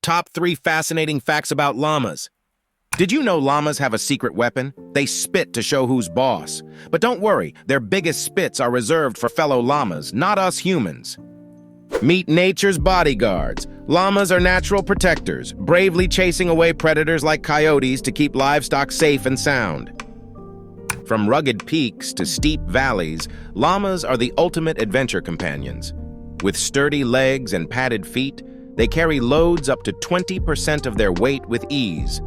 Top 3 fascinating facts about llamas. Did you know llamas have a secret weapon? They spit to show who's boss. But don't worry, their biggest spits are reserved for fellow llamas, not us humans. Meet nature's bodyguards. Llamas are natural protectors, bravely chasing away predators like coyotes to keep livestock safe and sound. From rugged peaks to steep valleys, llamas are the ultimate adventure companions. With sturdy legs and padded feet, they carry loads up to 20% of their weight with ease.